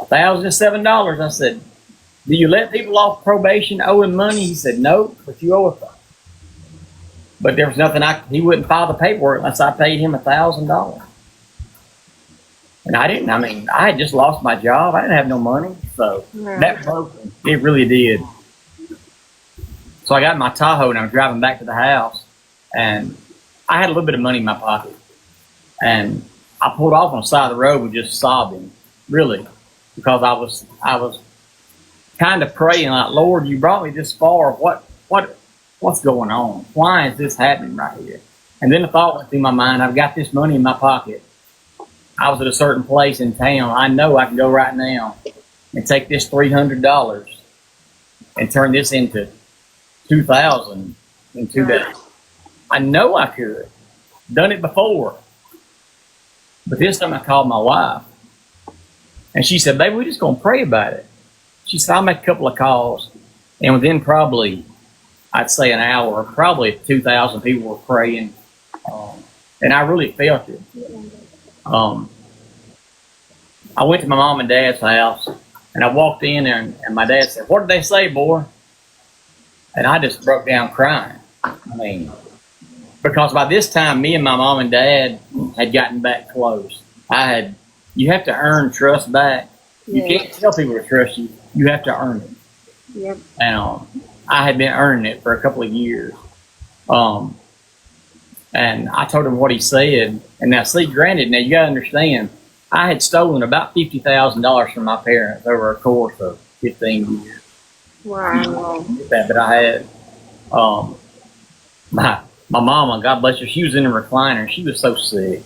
$1,007. I said, do you let people off probation owing money? He said, no, but you owe us. But there was nothing he wouldn't file the paperwork unless I paid him $1,000. And I had just lost my job. I didn't have no money. So that broke me. It really did. So I got in my Tahoe and I was driving back to the house, and I had a little bit of money in my pocket. And I pulled off on the side of the road with just sobbing, really, because I was kind of praying like, Lord, you brought me this far. What's going on? Why is this happening right here? And then the thought went through my mind, I've got this money in my pocket. I was at a certain place in town. I know I can go right now and take this $300 and turn this into $2,000 in 2 days. I know I could. Done it before. But this time I called my wife. And she said, baby, we're just going to pray about it. She said, I'll make a couple of calls. And within probably, I'd say an hour, probably 2,000 people were praying. And I really felt it. I went to my mom and dad's house, and I walked in there, and my dad said, what did they say, boy? And I just broke down crying. I mean, because by this time, me and my mom and dad had gotten back close. You have to earn trust back. You can't tell people to trust you. You have to earn it. Yep. And I had been earning it for a couple of years. And I told him what he said. And now, see, granted, now you got to understand, I had stolen about $50,000 from my parents over a course of 15 years. Wow. But I had my mama, God bless her, she was in a recliner, and she was so sick.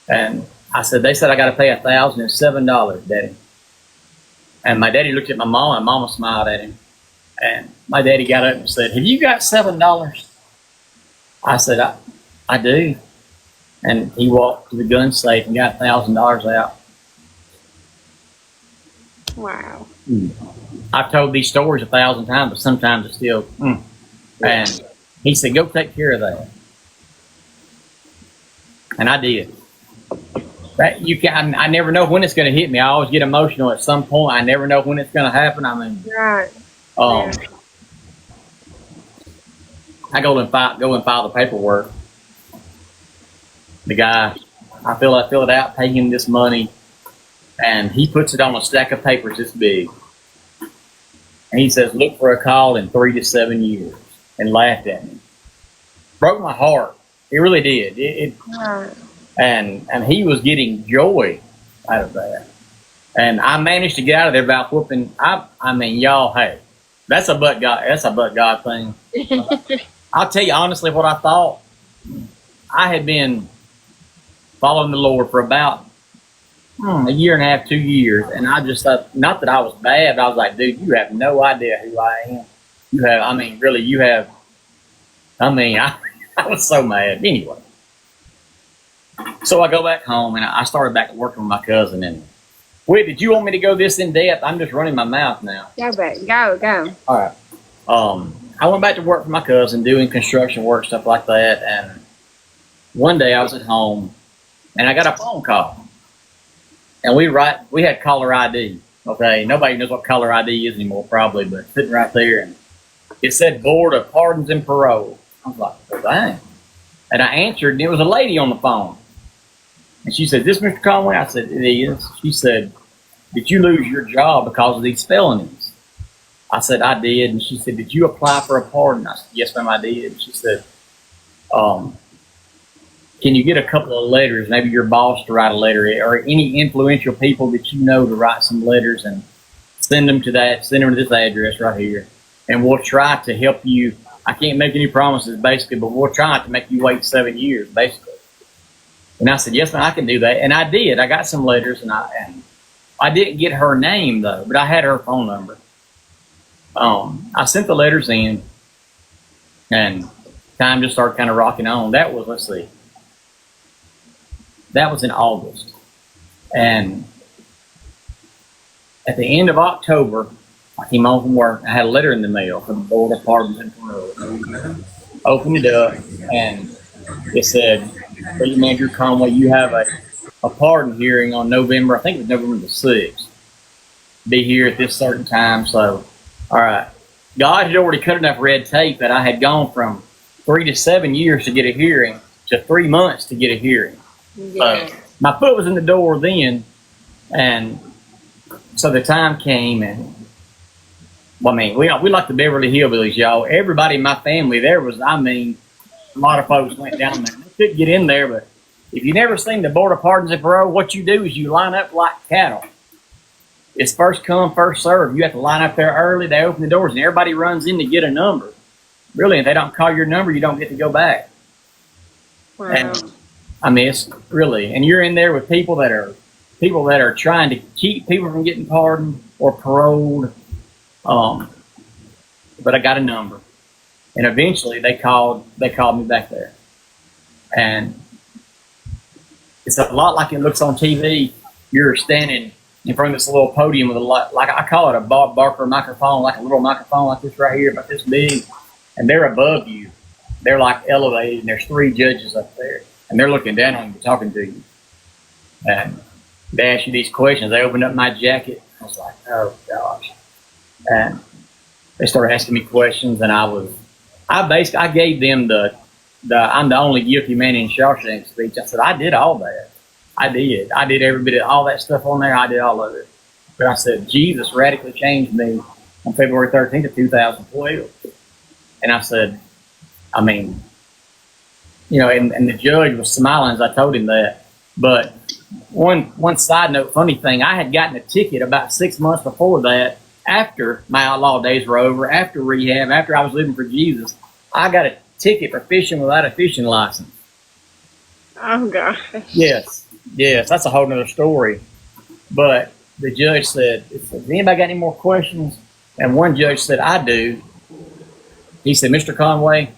And they said I got to pay $1,007, Daddy. And my daddy looked at my mama, and mama smiled at him. And my daddy got up and said, have you got $7? I said, I do. And he walked to the gun safe and got $1,000 out. Wow. I've told these stories 1,000 times, but sometimes it's still, And he said, go take care of that. And I did. I never know when it's going to hit me. I always get emotional at some point. I never know when it's going to happen. I mean, right. I go and file the paperwork. The guy, I fill it out, pay him this money, and he puts it on a stack of papers this big. And he says, look for a call in 3 to 7 years, and laughed at me. Broke my heart. It really did. And he was getting joy out of that. And I managed to get out of there about whooping. I mean, y'all, hey, that's a but God thing. I'll tell you honestly what I thought. I had been following the Lord for about a year and a half, 2 years, and I just thought, not that I was bad, but I was like, dude, you have no idea who I am. I was so mad. Anyway. So I go back home, and I started back working with my cousin. And wait, did you want me to go this in depth? I'm just running my mouth now. Go. All right. I went back to work for my cousin, doing construction work, stuff like that. And one day I was at home, and I got a phone call. And we had caller ID. Okay, nobody knows what caller ID is anymore, probably, but sitting right there, and it said Board of Pardons and Parole. I was like, well, dang. And I answered, and it was a lady on the phone. And she said, is this Mr. Conway? I said, it is. She said, did you lose your job because of these felonies? I said, I did. And she said, did you apply for a pardon? I said, yes, ma'am, I did. She said, can you get a couple of letters, maybe your boss to write a letter, or any influential people that you know to write some letters, and send them to this address right here. And we'll try to help you. I can't make any promises, basically, but we'll try to make you wait 7 years, basically. And I said, yes, man, I can do that. And I did. I got some letters, and I didn't get her name, though, but I had her phone number. I sent the letters in, and time just started kind of rocking on. That was in August. And at the end of October, I came home from work. I had a letter in the mail from the Board of Pardons and Parole. Opened it up, and it said, City Manager Conway, you have a pardon hearing on November, I think it was November the 6th. be here at this certain time. So, all right. God had already cut enough red tape that I had gone from 3 to 7 years to get a hearing to 3 months to get a hearing. Yeah. So my foot was in the door then, and so the time came, and well, I mean, we like the Beverly Hillbillies, y'all. Everybody in my family there was, I mean, a lot of folks went down there. They couldn't get in there, but if you never seen the Board of Pardons and Parole, what you do is you line up like cattle. It's first come, first serve. You have to line up there early. They open the doors, and everybody runs in to get a number. Really, if they don't call your number, you don't get to go back. Wow. And I mean, it's really, and you're in there with people that are trying to keep people from getting pardoned or paroled. But I got a number, and eventually they called me back there, and it's a lot like it looks on TV. You're standing in front of this little podium with like I call it a Bob Barker microphone, like a little microphone like this right here, about this big, and they're above you. They're like elevated, and there's 3 judges up there, and they're looking down on you, talking to you, and they ask you these questions. They opened up my jacket. I was like, oh gosh, and they started asking me questions, and I gave them the I'm the only guilty man in Shawshank speech. I said, I did all that. I did every bit of all that stuff on there. I did all of it. But I said, Jesus radically changed me on February 13th of 2012. And I said, I mean, you know, and the judge was smiling as I told him that. But one side note, funny thing, I had gotten a ticket about 6 months before that, after my outlaw days were over, after rehab, after I was living for Jesus. I got a ticket for fishing without a fishing license. Oh gosh. Yes, that's a whole nother story. But the judge said, "Has anybody got any more questions?" And one judge said, "I do." He said, "Mr. Conway,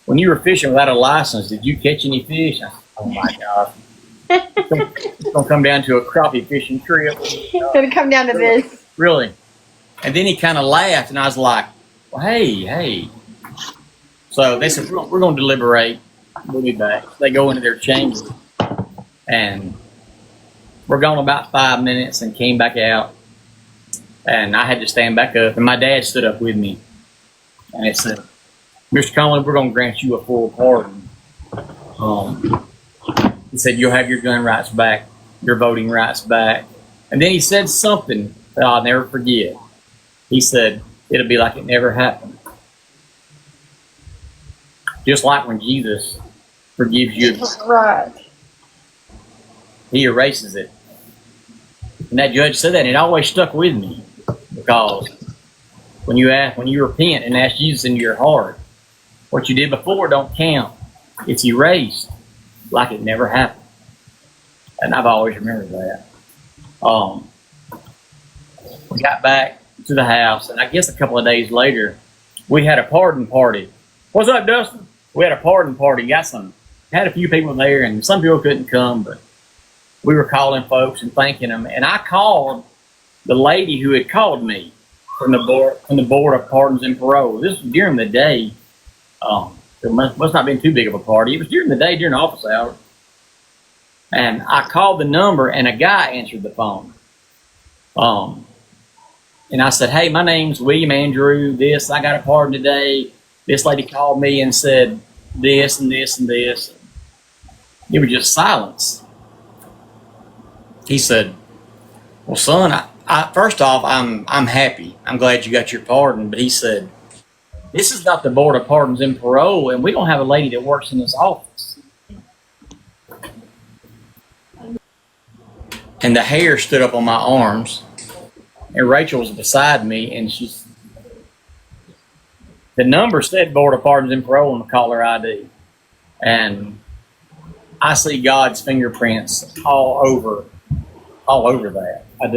when you were fishing without a license, did you catch any fish?" I said, "Oh my gosh, it's gonna come down to a crappie fishing trip." It's gonna come down to this. Really? And then he kind of laughed, and I was like, well, hey. So they said, we're going to deliberate. We'll be back. They go into their chamber, and we're gone about 5 minutes and came back out. And I had to stand back up, and my dad stood up with me. And they said, Mr. Conley, we're going to grant you a full pardon. He said, you'll have your gun rights back, your voting rights back. And then he said something that I'll never forget. He said, it'll be like it never happened. Just like when Jesus forgives you. Right. He erases it. And that judge said that, and it always stuck with me. Because when you repent and ask Jesus into your heart, what you did before don't count. It's erased like it never happened. And I've always remembered that. We got back to the house, and I guess a couple of days later, we had a pardon party. What's up, Dustin? We had a pardon party. Had a few people there, and some people couldn't come, but we were calling folks and thanking them. And I called the lady who had called me from the board of Pardons and Parole. This was during the day. It must not have been too big of a party. It was during the day, during office hours. And I called the number, and a guy answered the phone. And I said, hey, my name's William Andrew. I got a pardon today. This lady called me and said this and this and this. It was just silence. He said, well, son, first off, I'm happy. I'm glad you got your pardon. But he said, this is not the Board of Pardons and Parole, and we don't have a lady that works in this office. And the hair stood up on my arms, and Rachel was beside me, and the number said Board of Pardons and Parole on the caller ID. And I see God's fingerprints all over that. I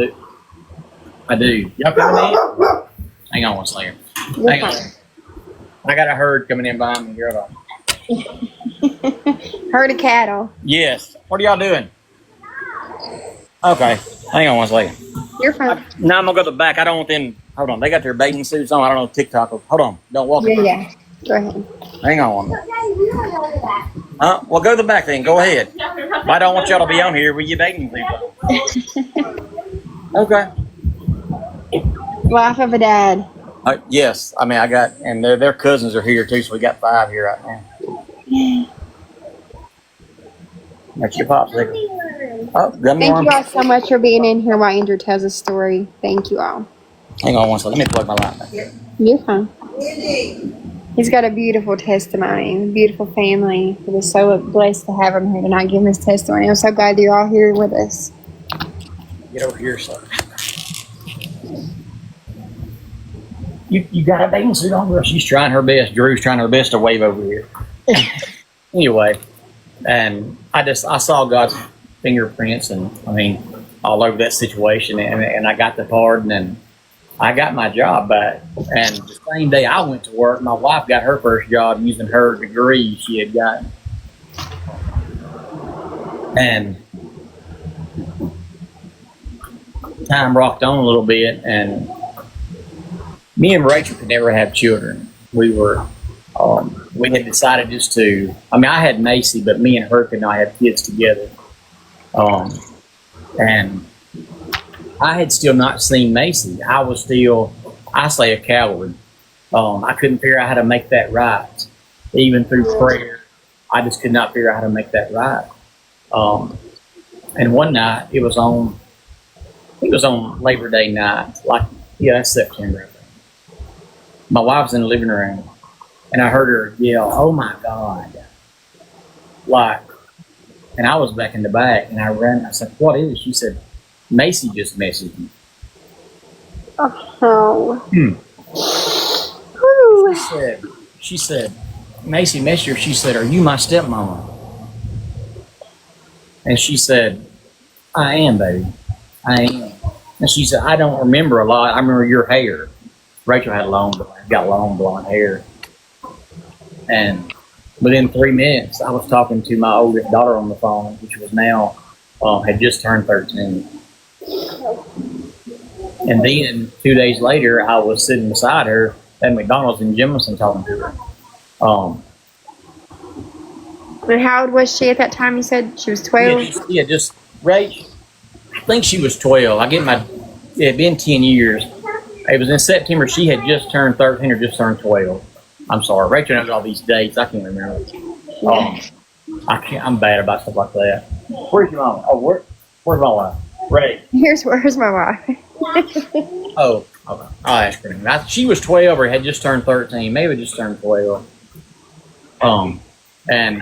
do. Y'all coming in? Hang on one second. Hang on. I got a herd coming in behind me. Here, hold on. Herd of cattle. Yes. What are y'all doing? Okay. Hang on one second. You're fine. No, I'm going to go to the back. I don't want them. Hold on. They got their bathing suits on. I don't know TikTok. Hold on. Don't walk. Yeah. Go ahead. Hang on one minute. Well, go to the back then. Go ahead. I don't want y'all to be on here with your bathing suits on. Okay. Life of a dad. Yes, I mean I got, and their cousins are here too, so we got 5 here right now. That's your popsicle. Oh, gummy Thank worm. you all so much for being in here while Andrew tells a story. Thank you all. Hang on one second. Let me plug my light back. You're fine. He's got a beautiful testimony, a beautiful family. We're so blessed to have him here tonight, give him his testimony. I'm so glad you're all here with us. Get over here, son. You got a bathing suit on, girl? She's trying her best. Drew's trying her best to wave over here. Anyway, and I saw God's fingerprints, and I mean, all over that situation, and I got the pardon, and I got my job back. And the same day I went to work, my wife got her first job using her degree she had gotten. And time rocked on a little bit, and me and Rachel could never have children. We had decided just to, I mean, I had Macy, but me and her could not have kids together. And I had still not seen Macy. I was still, I say, a coward. I couldn't figure out how to make that right. Even through prayer, I just could not figure out how to make that right. And one night, it was on Labor Day night. That's September, I think. My wife was in the living room, and I heard her yell, "Oh my God." And I was back in the back, and I ran. I said, "What is it?" She said, "Macy just messaged me." Oh. She said, Macy messaged her. She said, "Are you my stepmama?" And she said, "I am, baby. I am." And she said, "I don't remember a lot. I remember your hair." Rachel got long blonde hair. And within 3 minutes, I was talking to my oldest daughter on the phone, which was now, had just turned 13. And then 2 days later, I was sitting beside her at McDonald's in Jemison talking to her. And how old was she at that time? You said she was 12? Just Rach, I think she was 12. It had been 10 years. It was in September. She had just turned 13 or just turned 12. I'm sorry. Rachel knows all these dates. I can't remember. I'm bad about stuff like that. Where's your mom? Oh, where's my wife? Ray. Where's my wife? Oh, okay. I'll ask her. She was 12 or had just turned 13. Maybe just turned 12. And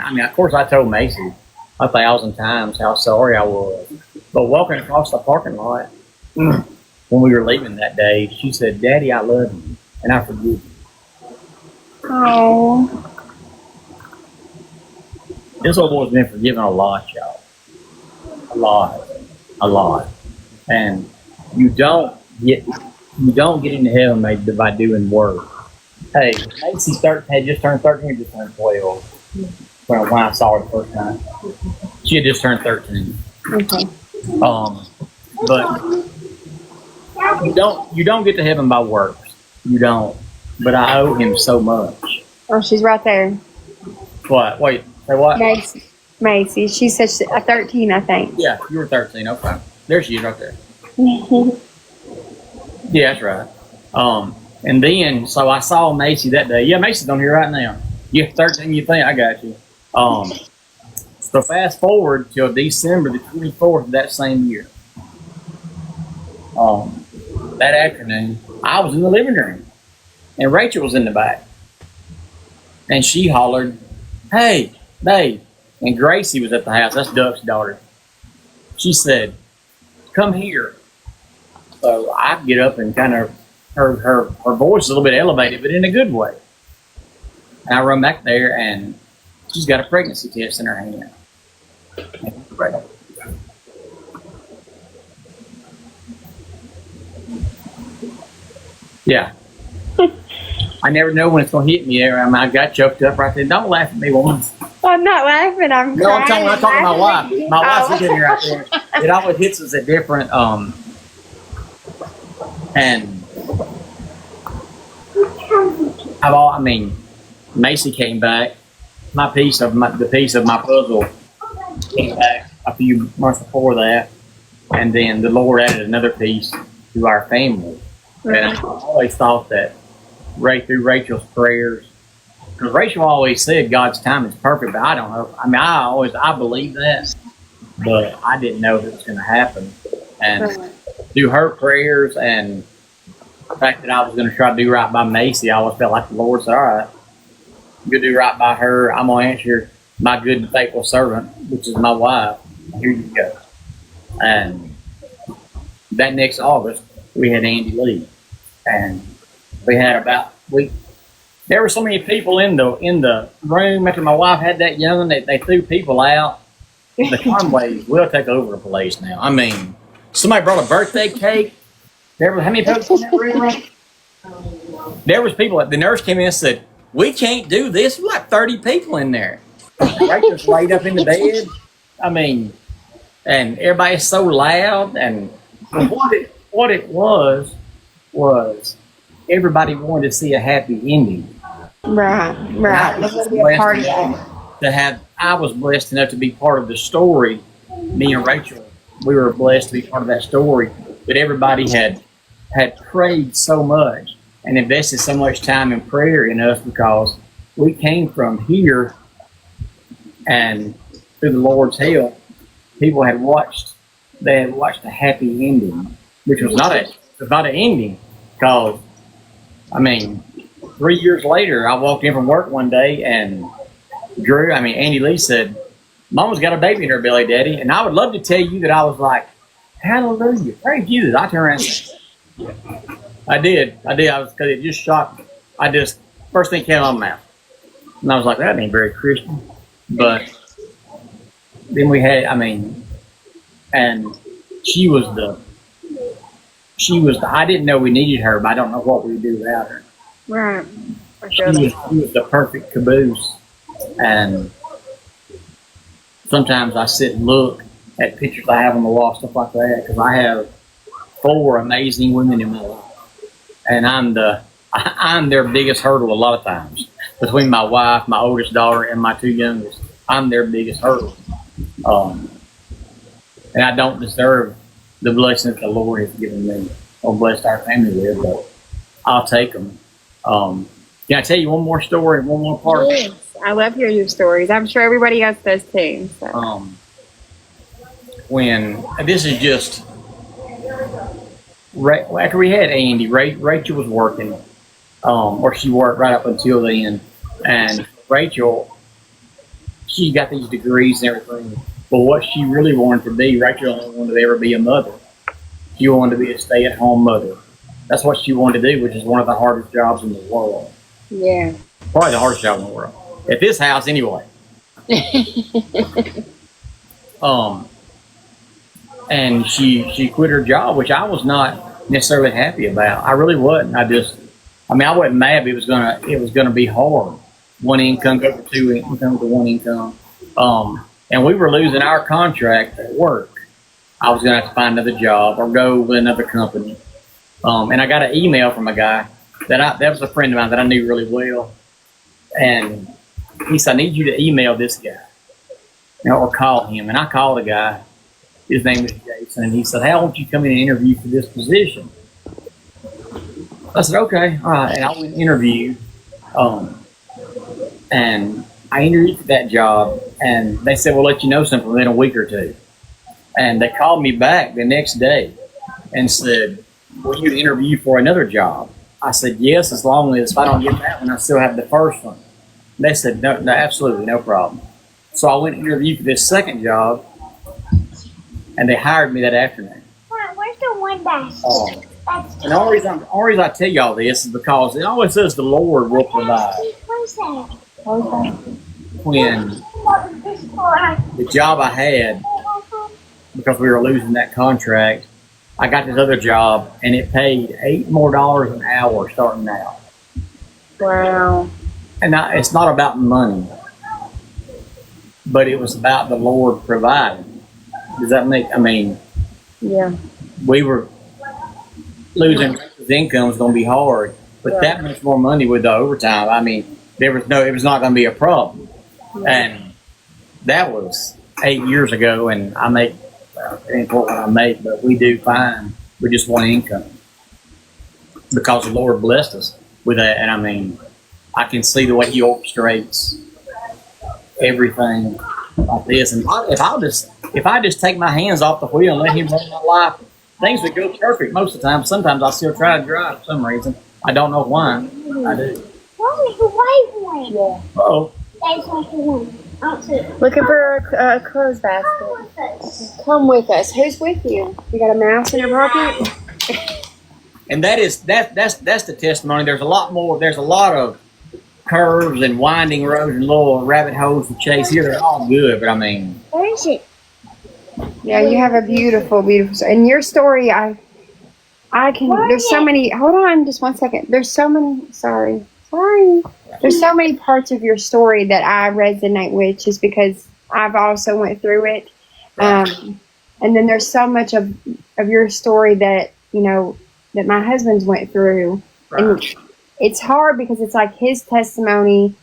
I mean, of course, I told Macy 1,000 times how sorry I was. But walking across the parking lot, when we were leaving that day, she said, "Daddy, I love you, and I forgive you." Oh. This old boy's been forgiven a lot, y'all. A lot. And you don't get into heaven by doing work. Hey, Macy had just turned 13 or just turned 12 when I saw her the first time. She had just turned 13. Okay. But you don't get to heaven by works. You don't. But I owe him so much. Oh, she's right there. What? Wait. Say what? Macy. She said 13, I think. Yeah, you were 13. Okay. There she is right there. Yeah, that's right. And then, so I saw Macy that day. Yeah, Macy's on here right now. You're 13, you think? I got you. So fast forward till December the 24th of that same year. That afternoon, I was in the living room, and Rachel was in the back. And she hollered, "Hey, babe." And Gracie was at the house. That's Duck's daughter. She said, "Come here." So I get up and kind of, her voice is a little bit elevated, but in a good way. And I run back there, and she's got a pregnancy test in her hand. Yeah. I never know when it's going to hit me. I got choked up right there. Don't laugh at me once. I'm not laughing. I'm No, I'm crying. talking to my wife. My wife's sitting right there. It always hits us at different, and Macy came back. The piece of my puzzle came back a few months before that, and then the Lord added another piece to our family. And I always thought that right through Rachel's prayers, because Rachel always said God's time is perfect, but I don't know. I mean, I believe that, but I didn't know if it was going to happen. And through her prayers and the fact that I was going to try to do right by Macy, I always felt like the Lord said, all right, I'm going to do right by her. I'm going to answer my good and faithful servant, which is my wife. Here you go. And that next August, we had Andy Lee. And we had there were so many people in the room after my wife had that young, they threw people out. The Conways will take over the place now. I mean, somebody brought a birthday cake. How many people in that room? There was people, the nurse came in and said, we can't do this. There's like 30 people in there. Right, just laid up in the bed. I mean, and everybody's so loud. And what it was everybody wanted to see a happy ending. Right. I was blessed enough to be part of the story. Me and Rachel, we were blessed to be part of that story. But everybody had prayed so much and invested so much time in prayer in us, because we came from here, and through the Lord's help, people had watched a happy ending, which was not an ending, because I mean, 3 years later, I walked in from work one day, and Andy Lee said, Mama's got a baby in her belly, Daddy. And I would love to tell you that I was like, hallelujah, praise Jesus. I turned around and said, I did. Because it just shocked me. First thing came out of my mouth. And I was like, that ain't very Christian. But then and she was I didn't know we needed her, but I don't know what we would do without her. Right. She was the perfect caboose. And sometimes I sit and look at pictures I have on the wall, stuff like that, because I have 4 amazing women in my life. And I'm their biggest hurdle a lot of times. Between my wife, my oldest daughter, and my 2 youngest, I'm their biggest hurdle. And I don't deserve the blessing that the Lord has given me or blessed our family with, but I'll take them. Can I tell you one more story, one more part? Yes, I love hearing your stories. I'm sure everybody else does too. So. When this is just right after we had Andy, Rachel was working, or she worked right up until then, and Rachel, she got these degrees and everything. But what she really wanted to be, Rachel only wanted to ever be a mother. She wanted to be a stay-at-home mother. That's what she wanted to do, which is one of the hardest jobs in the world. Yeah. Probably the hardest job in the world. At this house, anyway. And she quit her job, which I was not necessarily happy about. I really wasn't. I wasn't mad, but it was gonna be hard. One income go to 2 income to 1 income. And we were losing our contract at work. I was gonna have to find another job or go with another company. And I got an email from a guy that was a friend of mine that I knew really well. And he said, I need you to email this guy, or call him. And I called the guy. His name is Jason. And he said, hey, I want you to come in and interview for this position. I said, okay, all right. And I went and interviewed. And I interviewed for that job. And they said, we'll let you know something within a week or 2. And they called me back the next day and said, will you interview for another job? I said, yes, as long as if I don't get that one, I still have the first one. They said, no, absolutely, no problem. So I went and interviewed for this second job, and they hired me that afternoon. Where's the one basket? And the only reason I tell y'all this is because it always says the Lord will provide. Where's that? When the job I had, because we were losing that contract, I got this other job, and it paid $8 more an hour starting out. Wow. And it's not about money, but it was about the Lord providing. Does that make? Yeah. We were losing income was going to be hard, but that much more money with the overtime. It was not going to be a problem. And that was 8 years ago, and I make. It ain't what I make, but we do fine with just one income. because the Lord blessed us with that. And I mean, I can see the way He orchestrates everything like this. And if I just take my hands off the wheel and let Him run my life, things would go perfect most of the time. Sometimes I still try to drive for some reason. I don't know why. I do. Mommy, the white one. Yeah. Oh. That's like the one. Looking for a clothes basket. Come with us. Who's with you? You got a mouse in your pocket? And that's the testimony. There's a lot of curves and winding roads and little rabbit holes to chase here. They're all good, but I mean, Where is it? Yeah, you have a beautiful, beautiful story. And your story, I can, there's so many, hold on just one second. There's so many, sorry. There's so many parts of your story that I resonate with just because I've also went through it. And then there's so much of your story that, you know, that my husband's went through. Right. And it's hard because it's like his testimony.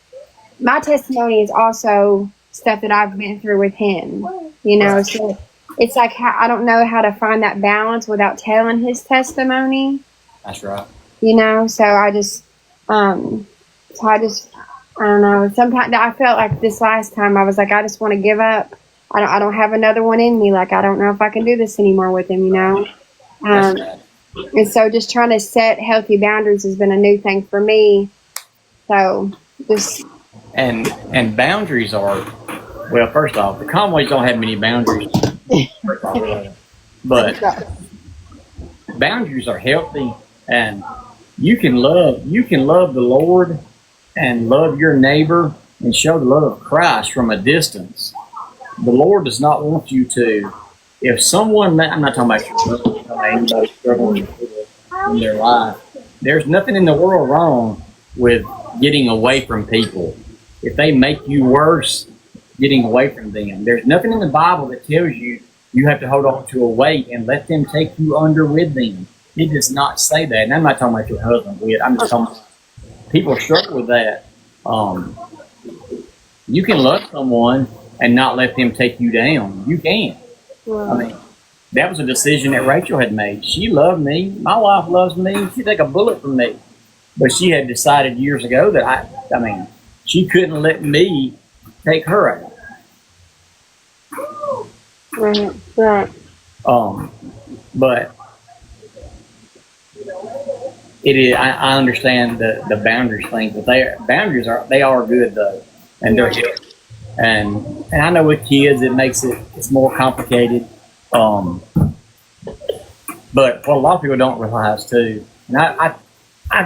My testimony is also stuff that I've been through with him, you know. Right. So it's like I don't know how to find that balance without telling his testimony. That's right. You know, so I don't know. Sometimes I felt like this last time I was like, I just want to give up. I don't have another one in me. Like, I don't know if I can do this anymore with him, you know? And so just trying to set healthy boundaries has been a new thing for me. So just. And boundaries are, well, first off, the Conways don't have many boundaries. But boundaries are healthy, and you can love the Lord and love your neighbor and show the love of Christ from a distance. The Lord does not want you to. If someone, I'm not talking about your brother, anybody struggling in their life, there's nothing in the world wrong with getting away from people. If they make you worse, getting away from them. There's nothing in the Bible that tells you you have to hold on to a weight and let them take you under with them. It does not say that. And I'm not talking about your husband. I'm just talking about people struggle with that. You can love someone and not let them take you down. You can. I mean, that was a decision that Rachel had made. She loved me. My wife loves me. She'd take a bullet for me. But she had decided years ago that she couldn't let me take her out. Right. But it is. I understand the boundaries thing, but boundaries are good though, and they're good. And I know with kids it's more complicated. But what a lot of people don't realize too, and I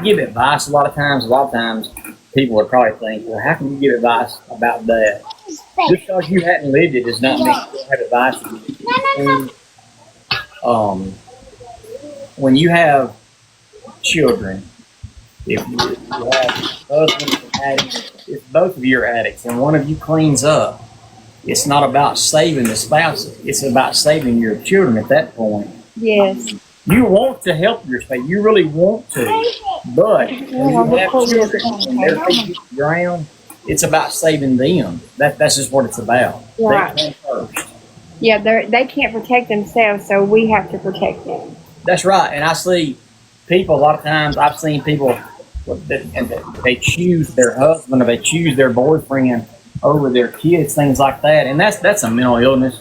give advice a lot of times. A lot of times people would probably think, well, how can you give advice about that? Just because you hadn't lived it does not mean you don't have advice to give. When you have children, if you have husbands and addicts, if both of you are addicts and one of you cleans up, it's not about saving the spouse. It's about saving your children at that point. Yes. You want to help your spouse. You really want to. But when you have children and they're taking the ground, it's about saving them. That's just what it's about. Right. They come first. Yeah, they can't protect themselves, so we have to protect them. That's right. And I see people, a lot of times, I've seen people that they choose their husband or they choose their boyfriend over their kids, things like that. And that's a mental illness.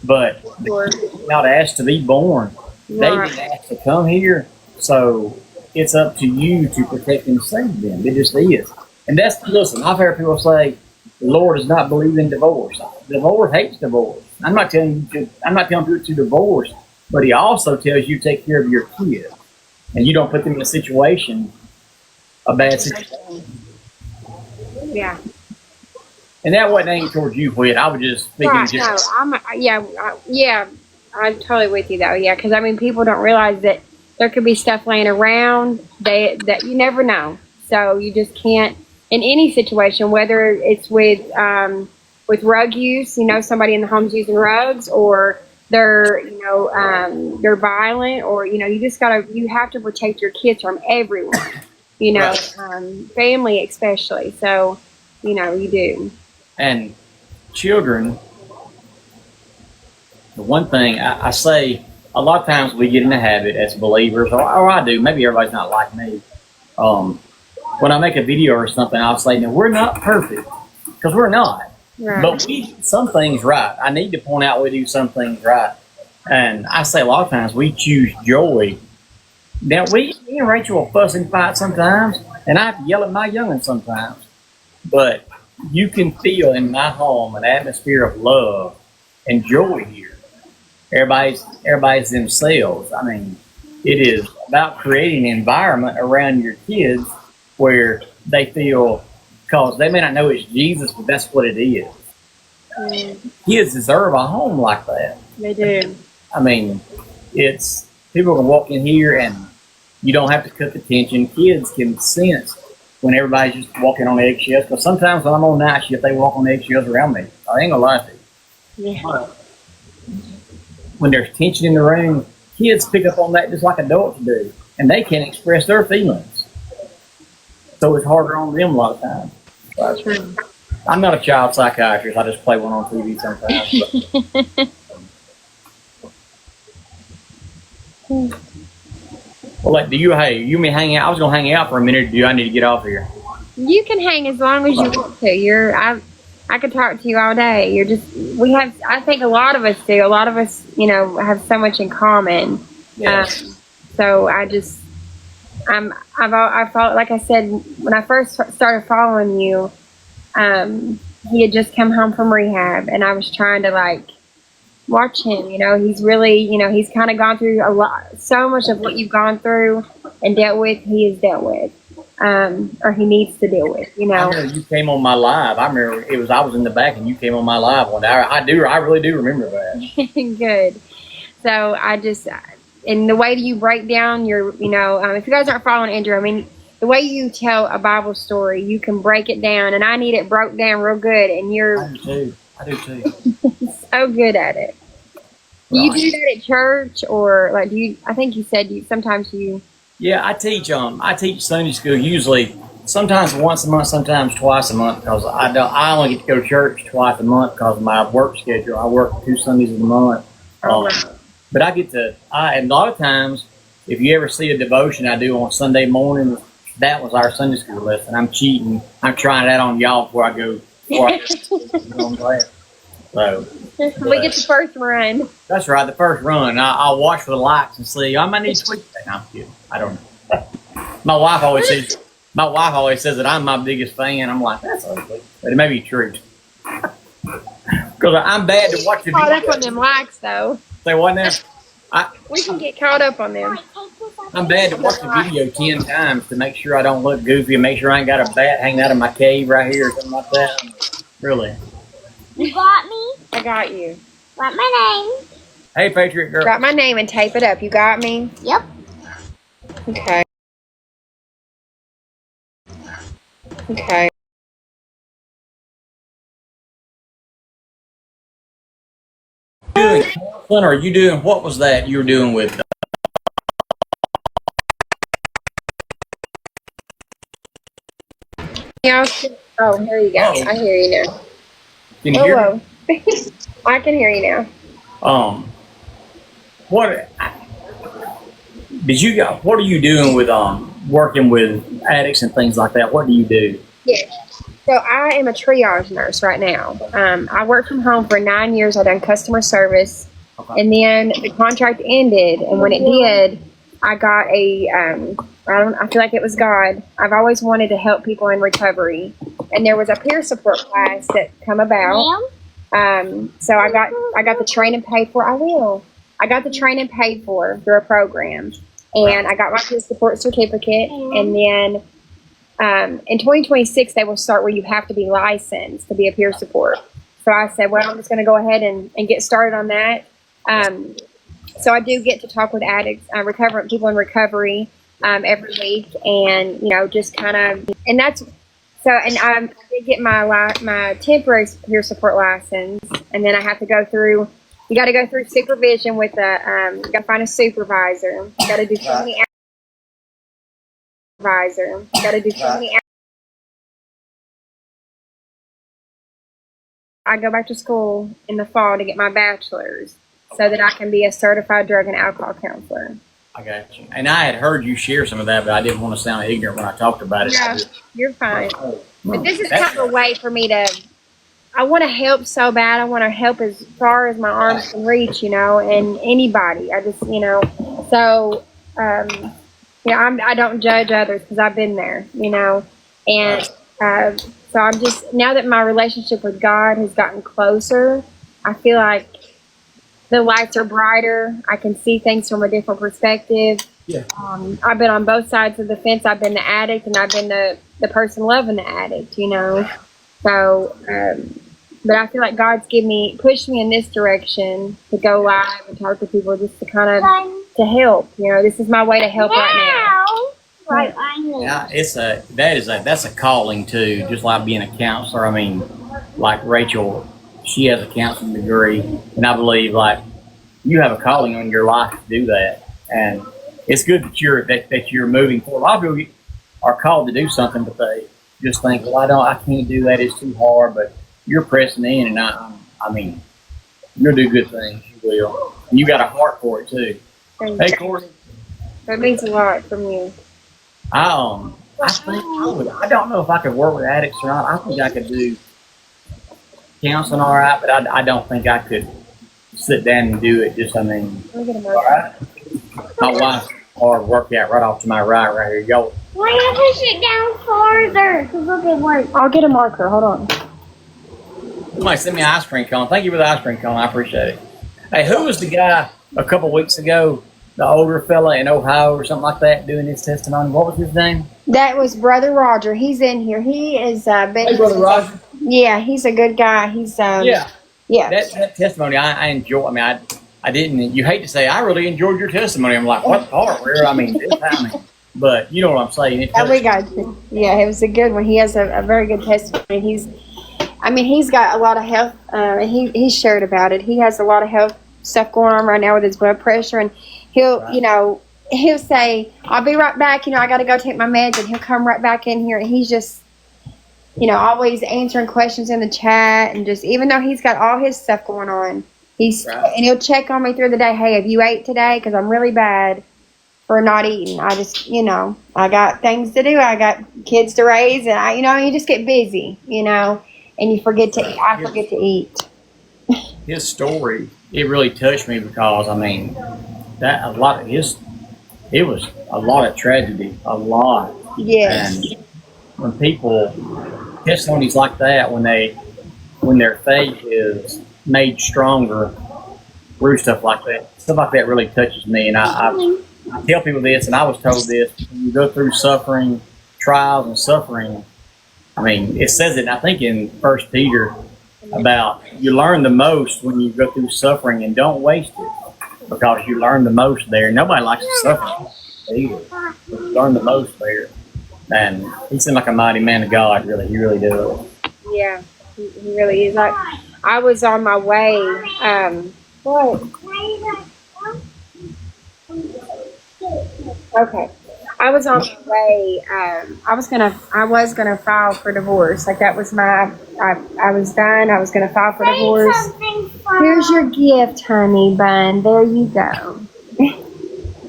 But the kid's not asked to be born. Right. They've been asked to come here. So it's up to you to protect and save them. It just is. And listen, I've heard people say, the Lord does not believe in divorce. The Lord hates divorce. I'm not telling people to divorce, but He also tells you to take care of your kids. And you don't put them in a bad situation. Yeah. And that wasn't aimed towards you, Whit. I was just thinking. Right, I'm totally with you though. Yeah, because I mean, people don't realize that there could be stuff laying around that you never know. So you just can't in any situation, whether it's with rug use, you know, somebody in the home's using rugs, or they're violent, or you have to protect your kids from everyone. You know, right. Family especially. So, you do. And children, the one thing I say, a lot of times we get in the habit as believers, or I do. Maybe everybody's not like me. Um, when I make a video or something, I'll say, "No, we're not perfect," because we're not. Right. But we do some things right. I need to point out we do some things right, and I say a lot of times we choose joy. Now me and Rachel will fuss and fight sometimes, and I have to yell at my youngin' sometimes. But you can feel in my home an atmosphere of love and joy here. Everybody's themselves. I mean, it is about creating an environment around your kids where they feel, because they may not know it's Jesus, but that's what it is. Kids deserve a home like that. They do. I mean, it's people can walk in here and you don't have to cut the tension. Kids can sense when everybody's just walking on eggshells. Because sometimes when I'm on night shift, they walk on eggshells around me. I ain't gonna lie to you. Yeah. But when there's tension in the room, kids pick up on that just like adults do, and they can't express their feelings. So it's harder on them a lot of times. But True. I'm not a child psychiatrist. I just play one on TV sometimes. Well, like, you may hang out? I was gonna hang out for a minute. Do I need to get off here? You can hang as long as you want to. I could talk to you all day. I think a lot of us do. A lot of us, have so much in common. Yes. So I followed, like I said, when I first started following you, he had just come home from rehab, and I was trying to watch him. He's really, he's kind of gone through so much of what you've gone through and dealt with. He has dealt with, or he needs to deal with. I remember you came on my live. I remember I was in the back and you came on my live one day. I really do remember that. Good. So and the way that you break down your, if you guys aren't following Andrew, I mean, the way you tell a Bible story, you can break it down, and I need it broke down real good, and you're I do too. so good at it. Do you do that at church, or I think you said sometimes you. Yeah, I teach Sunday school usually, sometimes once a month, sometimes twice a month, because I only get to go to church twice a month because of my work schedule. I work 2 Sundays a month. Oh, wow. But and a lot of times, if you ever see a devotion I do on Sunday morning, that was our Sunday school lesson. I'm cheating. I'm trying that on y'all before I go. On class. So We get the first run. that's right, the first run. I'll watch for the likes and see. I might need to tweak that. No, I'm kidding. I don't know. My wife always says that I'm my biggest fan. I'm like, that's ugly, but it may be true. Because I'm bad to watch the Caught video. up on them likes, though. Say what now? We can get caught up on them. I'm bad to watch the video 10 times to make sure I don't look goofy and make sure I ain't got a bat hanging out of my cave right here or something like that. Really. You got me? I got you. Write my name. Hey, Patriot Girl. Write my name and tape it up. You got me? Yep. Okay. Okay. Or are you doing, what was that you were doing with? Yeah. Oh, here you go. Oh. I hear you now. Can you hear me? Hello. I can hear you now. What are you doing with working with addicts and things like that? What do you do? Yeah. So I am a triage nurse right now. I worked from home for 9 years. I done customer service, Okay. and then the contract ended. And when it did, I got I feel like it was God. I've always wanted to help people in recovery, and there was a peer support class that come about. So I got the training paid for. I got the training paid for through a program, and I got my peer support certificate, and then. In 2026, they will start where you have to be licensed to be a peer support. So I said, well, I'm just going to go ahead and get started on that. So I do get to talk with addicts, people in recovery every week, and just kind of, and that's so. And I did get my temporary peer support license, and then I have to go through. You got to go through supervision with you got to find a supervisor. You got to do so many. Advisor. Got to do so many. I go back to school in the fall to get my bachelor's. so that I can be a certified drug and alcohol counselor. I got you. And I had heard you share some of that, but I didn't want to sound ignorant when I talked about it. No, you're fine. But this is That's- kind of a way for me to, I want to help so bad. I want to help as far as my arms can reach, you know, and anybody. I just, you know, so, you know, I don't judge others because I've been there, you know, and so I'm just, now that my relationship with God has gotten closer, I feel like the lights are brighter. I can see things from a different perspective. Yeah. I've been on both sides of the fence. I've been the addict and I've been the person loving the addict, you know. So, but I feel like God's pushed me in this direction to go live and talk to people just to kind of, to help. You know, this is my way to help right now. Right, I know. Yeah, that's a calling too, just like being a counselor. I mean, like Rachel, she has a counseling degree, and I believe like you have a calling on your life to do that, and it's good that you're moving forward. A lot of people are called to do something, but they just think, well, I can't do that. It's too hard. But you're pressing in, and I mean, you'll do good things. You will. And you got a heart for it too. Hey, Courtney. That means a lot from you. I think I don't know if I could work with addicts or not. I think I could do counseling all right, but I don't think I could sit down and do it. Just, I mean, Let me get a all marker. right. My wife's hard workout right off to my right here. Y'all, Why don't you sit down farther? Because look at work. I'll get a marker. Hold on. somebody sent me an ice cream cone. Thank you for the ice cream cone. I appreciate it. Hey, who was the guy a couple weeks ago, the older fella in Ohio or something like that, doing his testimony? What was his name? That was Brother Roger. He's in here. He is been Hey, Brother Roger. Yeah, he's a good guy. He's Yeah. yeah. That testimony, I enjoy. I mean, I didn't. You hate to say, I really enjoyed your testimony. I'm like, what part? Where? I mean, this timing. But you know what I'm saying. It We touched- got you. Yeah, it was a good one. He has a very good testimony. He's got a lot of health. He shared about it. He has a lot of health stuff going on right now with his blood pressure, and he'll, Right. you know, he'll say, "I'll be right back." You know, I got to go take my meds, and he'll come right back in here, and he's just, you know, always answering questions in the chat, and just even though he's got all his stuff going on, Right. and he'll check on me through the day. Hey, have you ate today? Because I'm really bad for not eating. I just, you know, I got things to do. I got kids to raise, and you know, you just get busy, you know, and you forget to eat. I forget to eat. His story, it really touched me because I mean, it was a lot of tragedy, a lot. Yes. And when people testimonies like that, when their faith is made stronger through stuff like that really touches me. And I tell people this, and I was told this: when you go through suffering, trials, and suffering, I mean, it says it. I think in 1 Peter about you learn the most when you go through suffering, and don't waste it because you learn the most there. Nobody likes to suffer either. But you learn the most there. And he seemed like a mighty man of God, really. He really does. Yeah, he really is. I was on my way. What? Okay. I was on my way. I was gonna file for divorce. Like that was I was done. I was gonna file for divorce. Here's your gift, honey bun. There you go.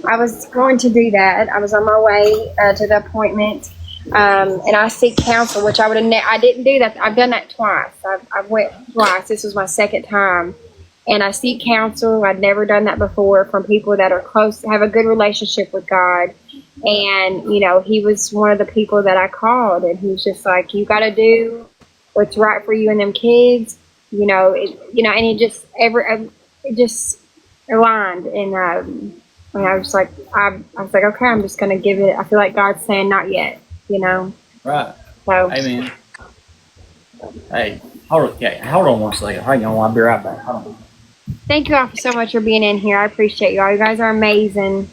I was going to do that. I was on my way to the appointment, and I seek counsel, which I didn't do that. I've done that twice. I went twice. This was my second time, and I seek counsel. I'd never done that before from people that are close, have a good relationship with God. And you know, he was one of the people that I called, and he was just like, "You got to do what's right for you and them kids." You know, and it just aligned, and I was like, okay, I'm just gonna give it. I feel like God's saying, not yet. You know. Right. So. Amen. Hey, hold on one second. Hang on, I'll be right back. Hold on. Thank you all so much for being in here. I appreciate you all. You guys are amazing.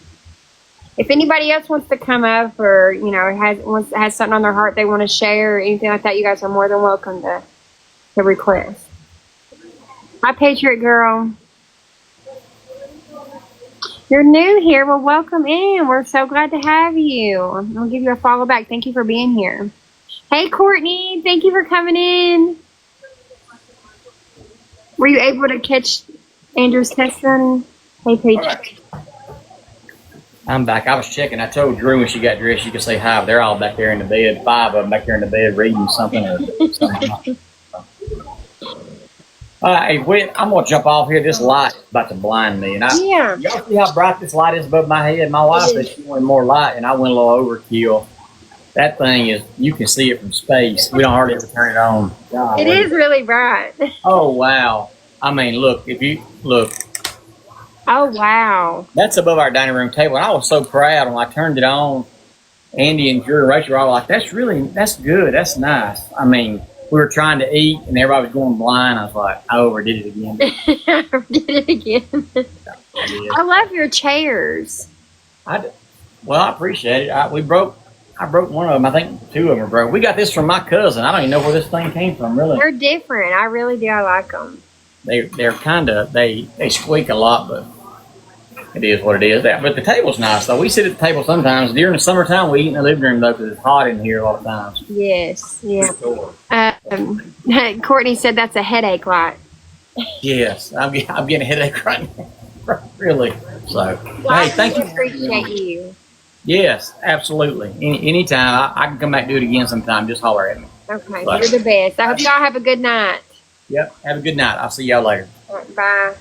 If anybody else wants to come up, or you know, has something on their heart they want to share, or anything like that, you guys are more than welcome to request. Hi, Patriot Girl. You're new here. Well, welcome in. We're so glad to have you. I'll give you a follow back. Thank you for being here. Hey, Courtney. Thank you for coming in. Were you able to catch Andrew's testing. Hey, Peach. All right. I'm back. I was checking. I told Drew when she got dressed, she could say hi. They're all back there in the bed. 5 of them back there in the bed reading something or something. All right, hey, I'm going to jump off here. This light is about to blind me. And Yeah. y'all see how bright this light is above my head? My wife said she wanted more light, and I went a little overkill. That thing is, you can see it from space. We don't hardly ever turn it on. Golly. It is really bright. Oh, wow. I mean, look, if you look, Oh, wow. that's above our dining room table. And I was so proud when I turned it on. Andy and Drew and Rachel were all like, that's good. That's nice. I mean, we were trying to eat and everybody was going blind. I was like, I overdid it again. I did it again. I did. I love your chairs. Well, I appreciate it. I broke one of them. I think 2 of them were broke. We got this from my cousin. I don't even know where this thing came from, really. They're different. I really do. I like them. They're kind of, they squeak a lot, but it is what it is. But the table's nice, though. We sit at the table sometimes. During the summertime, we eat in the living room, though, because it's hot in here a lot of times. Yes. Yeah. Courtney said that's a headache light. Yes, I'm getting a headache right now. Really. So, Well, hey, thank you. Appreciate you. Yes, absolutely. Anytime. I can come back and do it again sometime. Just holler at me. Okay. Bye. You're the best. I hope y'all have a good night. Yep. Have a good night. I'll see y'all later. All right, bye.